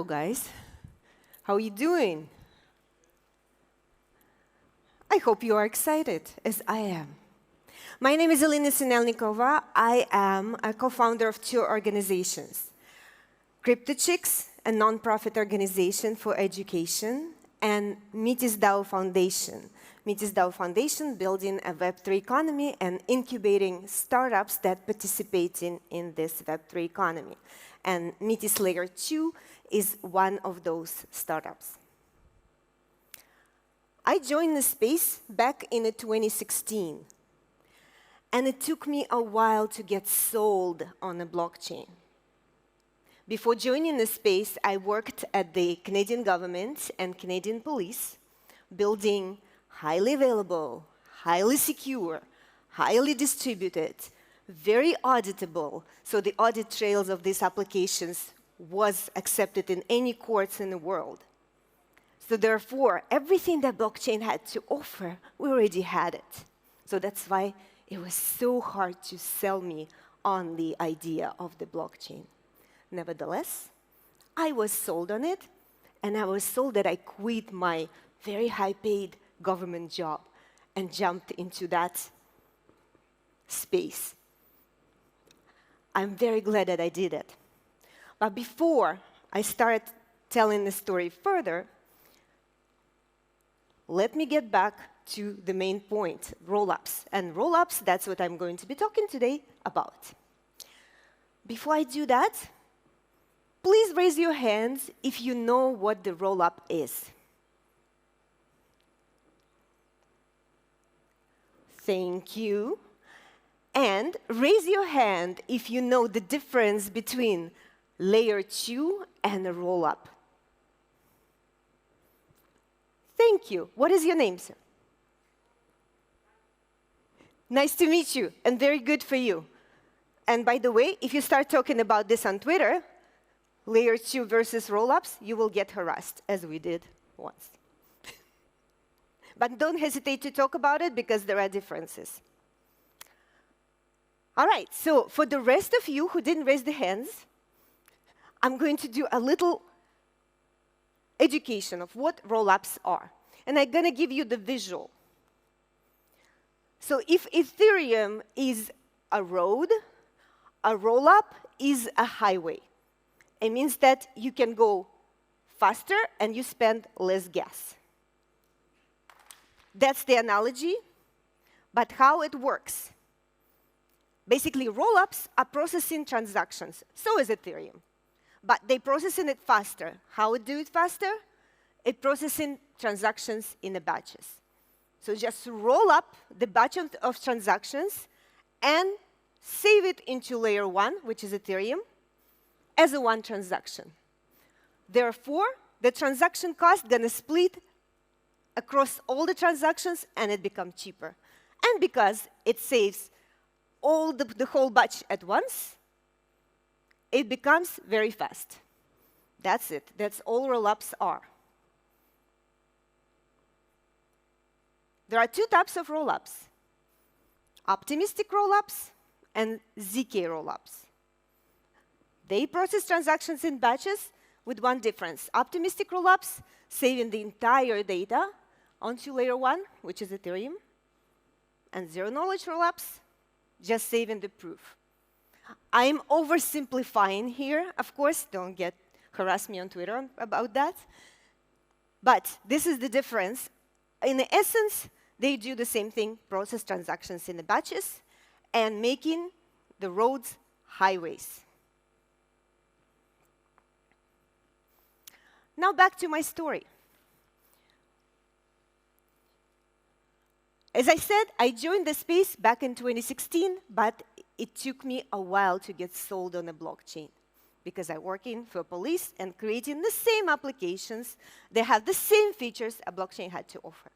Hello, guys. How are you doing? I hope you are excited, as I am. My name is Elena Sinelnikova. I am a co-founder of two organizations, 𝗝𝘂𝘁𝗶𝘀, a non-profit organization for education, and Metis DAO Foundation. Metis DAO Foundation building a Web3 economy and incubating startups that participate in this Web3 economy. And Metis Layer 2 is one of those startups. I joined the space back in 2016. And it took me a while to get sold on a blockchain. Before joining the space, I worked at the Canadian government and Canadian police, building highly available, highly secure, highly distributed, very auditable, so the audit trails of these applications was accepted in any courts in the world. So therefore, everything that blockchain had to offer, we already had it. So that's why it was so hard to sell me on the idea of the blockchain. Nevertheless, I was sold on it, and I was sold that I quit my very high-paid government job and jumped into that space. I'm very glad that I did it. But before I start telling the story further, let me get back to the main point, Rollups. And Rollups, that's what I'm going to be talking today about. Before I do that, please raise your hands if you know what the Rollup is. Thank you. And raise your hand if you know the difference between Layer 2 and a Rollup. Thank you. What is your name, sir? Nice to meet you, and very good for you. And by the way, if you start talking about this on Twitter, Layer 2 versus Rollups, you will get harassed, as we did once. But don't hesitate to talk about it, because there are differences. All right, so for the rest of you who didn't raise the hands, I'm going to do a little education of what Rollups are. And I'm going to give you the visual. So if Ethereum is a road, a Rollup is a highway. It means that you can go faster and you spend less gas. That's the analogy, but how it works. Basically, Rollups are processing transactions. So is Ethereum. But they're processing it faster. How it do it faster? It processing transactions in the batches. So just roll up the batch of transactions and save it into layer 1, which is Ethereum, as a one transaction. Therefore, the transaction cost gonna split across all the transactions, and it becomes cheaper. And because it saves all the whole batch at once, it becomes very fast. That's it. That's all Rollups are. There are two types of Rollups: optimistic Rollups and ZK Rollups. They process transactions in batches with one difference. Optimistic Rollups saving the entire data onto layer 1, which is Ethereum, and zero-knowledge Rollups just saving the proof. I'm oversimplifying here. Of course, don't harass me on Twitter about that. But this is the difference. In essence, they do the same thing, process transactions in the batches, and making the roads highways. Now back to my story. As I said, I joined the space back in 2016, but it took me a while to get sold on a blockchain, because I'm working for police and creating the same applications. They have the same features a blockchain had to offer.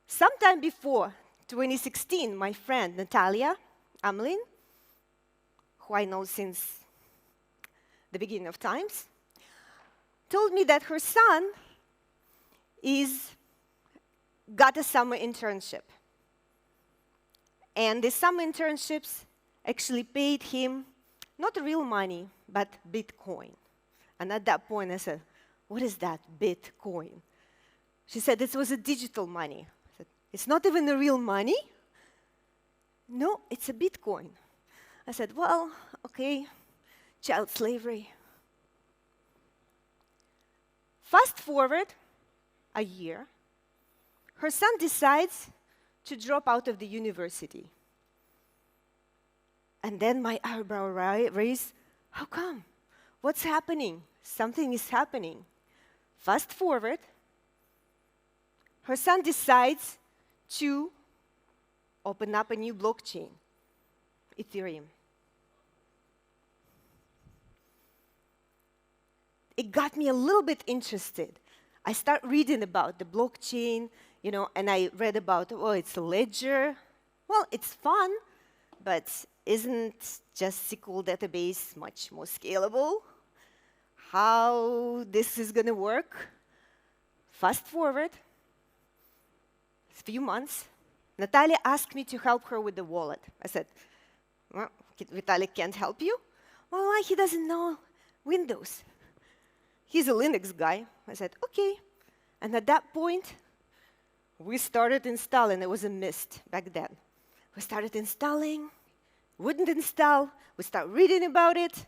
Sometime before 2016, my friend Natalia Amlin, who I know since the beginning of times, told me that her son got a summer internship. And the summer internships actually paid him not real money, but Bitcoin. And at that point, I said, what is that, Bitcoin? She said, it was a digital money. I said, it's not even a real money? No, it's a Bitcoin. I said, well, okay, child slavery. Fast forward a year, her son decides to drop out of the university. And then my eyebrow raised, how come? What's happening? Something is happening. Fast forward, her son decides to open up a new blockchain, Ethereum. It got me a little bit interested. I start reading about the blockchain, and I read about, oh, it's a ledger. Well, it's fun, but isn't just SQL database much more scalable? How this is going to work? Fast forward a few months, Natalia asked me to help her with the wallet. I said, well, Vitalik can't help you. Well, why? He doesn't know Windows. He's a Linux guy. I said, OK. And at that point, we started installing. It was a mist back then. We started installing, wouldn't install. We started reading about it.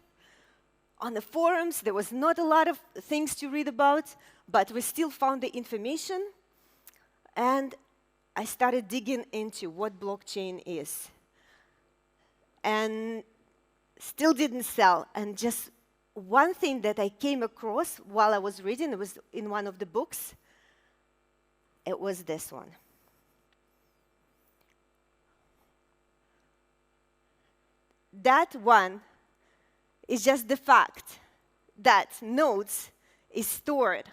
On the forums, there was not a lot of things to read about, but we still found the information. And I started digging into what blockchain is. And still didn't sell. And just one thing that I came across while I was reading, it was in one of the books, it was this one. That one is just the fact that nodes is stored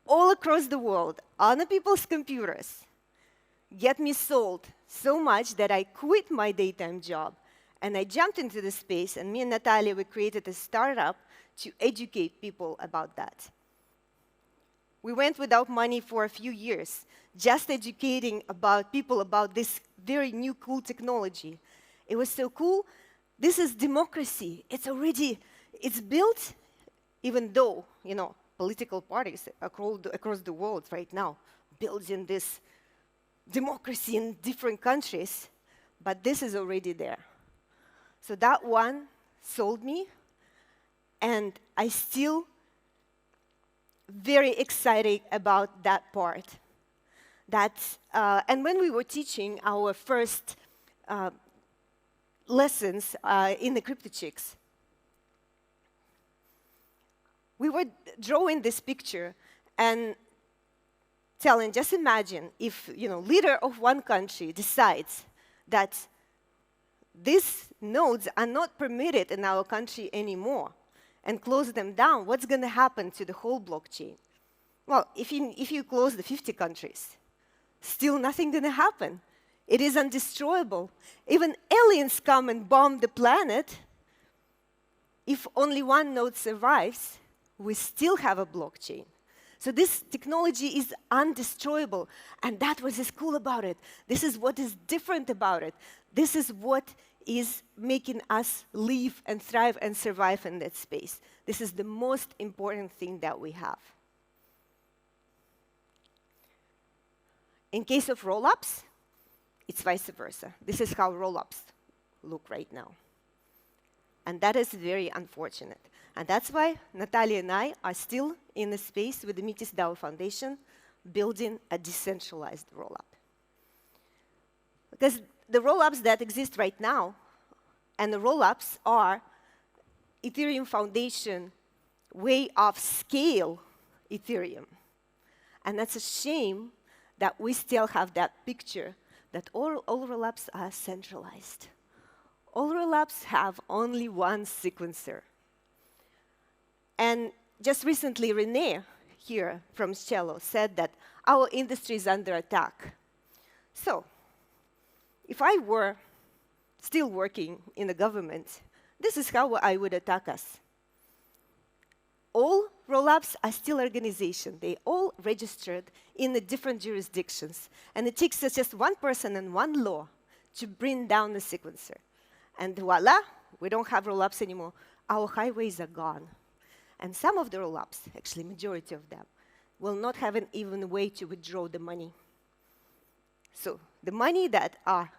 all across the world on the people's computers, get me sold so much that I quit my daytime job and I jumped into the space, and me and Natalia, we created a startup to educate people about that. We went without money for a few years, just educating people about this very new, cool technology. It was so cool. This is democracy. It's built, even though, political parties across the world right now building this democracy in different countries, but this is already there. So that one sold me. And I still very excited about that part. And when we were teaching our first lessons in the 𝗝𝘗𝘐𝘗𝘐𝘗𝘗𝑐𝘂𝘕, we were drawing this picture and telling, just imagine if leader of one country decides that these nodes are not permitted in our country anymore, and close them down, what's going to happen to the whole blockchain? Well, if you close the 50 countries, still nothing going to happen. It is undestroyable. Even aliens come and bomb the planet. If only one node survives, we still have a blockchain. So this technology is undestroyable, and that was what's cool about it. This is what is different about it. This is what is making us live and thrive and survive in that space. This is the most important thing that we have. In case of Rollups, it's vice versa. This is how Rollups look right now. And that is very unfortunate. And that's why Natalia and I are still in the space with the Metis DAO Foundation building a decentralized rollup. Because the rollups that exist right now, and the rollups are Ethereum Foundation way of scale Ethereum. And that's a shame that we still have that picture that all rollups are centralized. All rollups have only one sequencer. And just recently, Renee here from 𝘝𝘗𝘗 said that our industry is under attack. So, if I were still working in the government, this is how I would attack us. All rollups are still organizations. They all registered in the different jurisdictions. And it takes just one person and one law to bring down the sequencer. And voila, we don't have rollups anymore. Our highways are gone. And some of the rollups, actually majority of them, will not have an even way to withdraw the money. So the money that are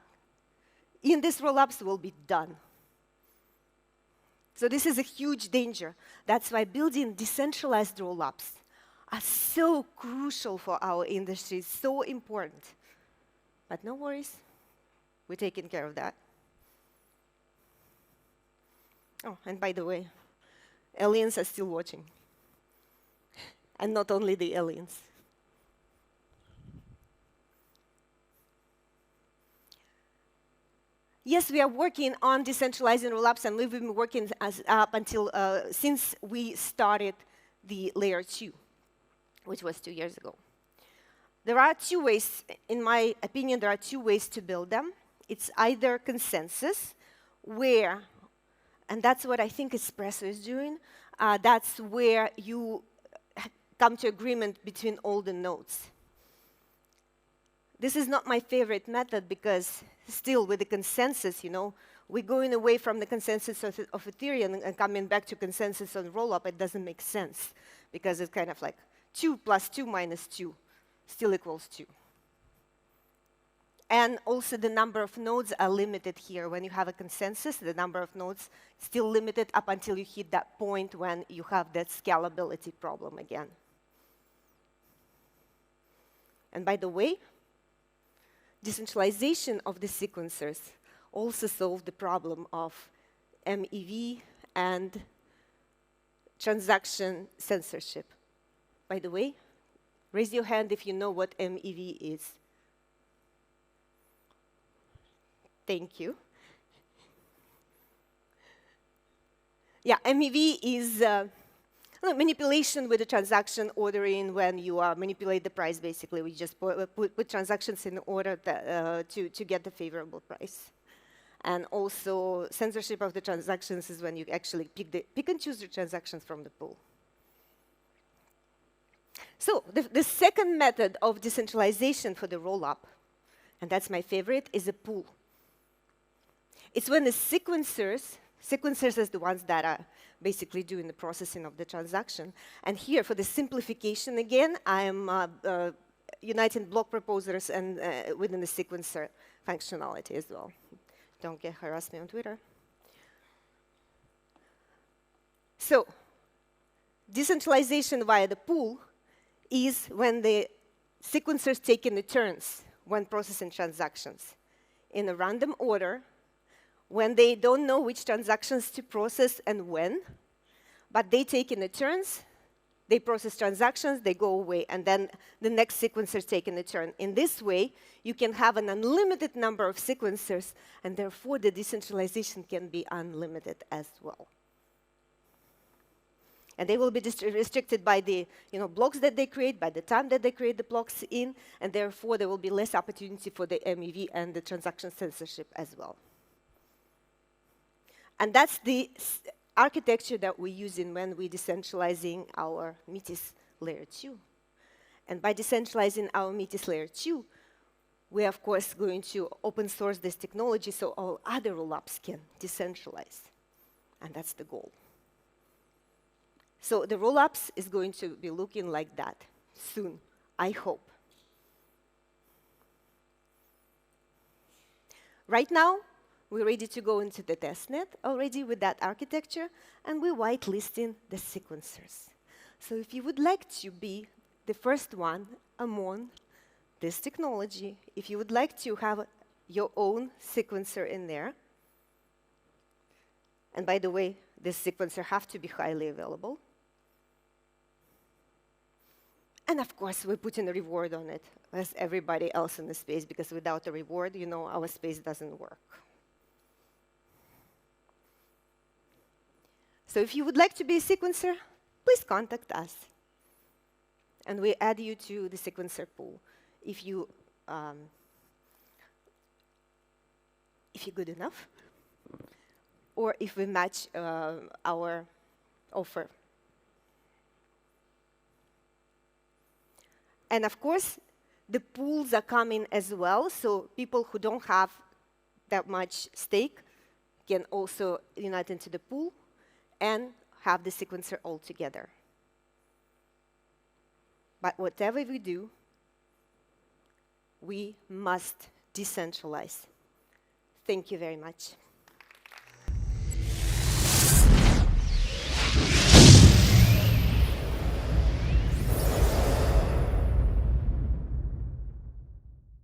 in these rollups will be done. So this is a huge danger. That's why building decentralized rollups are so crucial for our industry, so important. But no worries, we're taking care of that. Oh, and by the way, aliens are still watching. And not only the aliens. Yes, we are working on decentralizing rollups, and we've been working up until since we started the layer 2, which was 2 years ago. There are two ways, in my opinion, there are two ways to build them. It's either consensus, where, and that's what I think Espresso is doing, that's where you come to agreement between all the nodes. This is not my favorite method because still with the consensus, we're going away from the consensus of Ethereum and coming back to consensus on rollup. It doesn't make sense because it's kind of like 2 plus 2 minus 2 still equals 2. And also the number of nodes are limited here. When you have a consensus, the number of nodes is still limited up until you hit that point when you have that scalability problem again. And by the way, decentralization of the sequencers also solved the problem of MEV and transaction censorship. By the way, raise your hand if you know what MEV is. Thank you. Yeah, MEV is manipulation with the transaction ordering. When you manipulate the price, basically, we just put transactions in order to get the favorable price. And also, censorship of the transactions is when you actually pick and choose the transactions from the pool. So the second method of decentralization for the rollup, and that's my favorite, is a pool. It's when the sequencers is the ones that are basically doing the processing of the transaction. And here, for the simplification again, I am uniting block proposers and within the sequencer functionality as well. Don't get harassed me on Twitter. So, decentralization via the pool is when the sequencers take in the turns when processing transactions in a random order, when they don't know which transactions to process and when, but they take in the turns, they process transactions, they go away, and then the next sequencers take in the turn. In this way, you can have an unlimited number of sequencers, and therefore the decentralization can be unlimited as well. And they will be restricted by the blocks that they create, by the time that they create the blocks in, and therefore there will be less opportunity for the MEV and the transaction censorship as well. And that's the architecture that we're using when we're decentralizing our Metis layer 2. And by decentralizing our Metis layer 2, we're of course going to open source this technology so all other rollups can decentralize. And that's the goal. So the rollups is going to be looking like that soon, I hope. Right now, we're ready to go into the testnet already with that architecture, and we're whitelisting the sequencers. So if you would like to be the first one among this technology, if you would like to have your own sequencer in there, and by the way, this sequencer have to be highly available, and of course, we're putting a reward on it, as everybody else in the space, because without a reward, our space doesn't work. So if you would like to be a sequencer, please contact us. And we add you to the sequencer pool if you're good enough, or if we match our offer. And of course, the pools are coming as well, so people who don't have that much stake can also unite into the pool and have the sequencer all together. But whatever we do, we must decentralize. Thank you very much.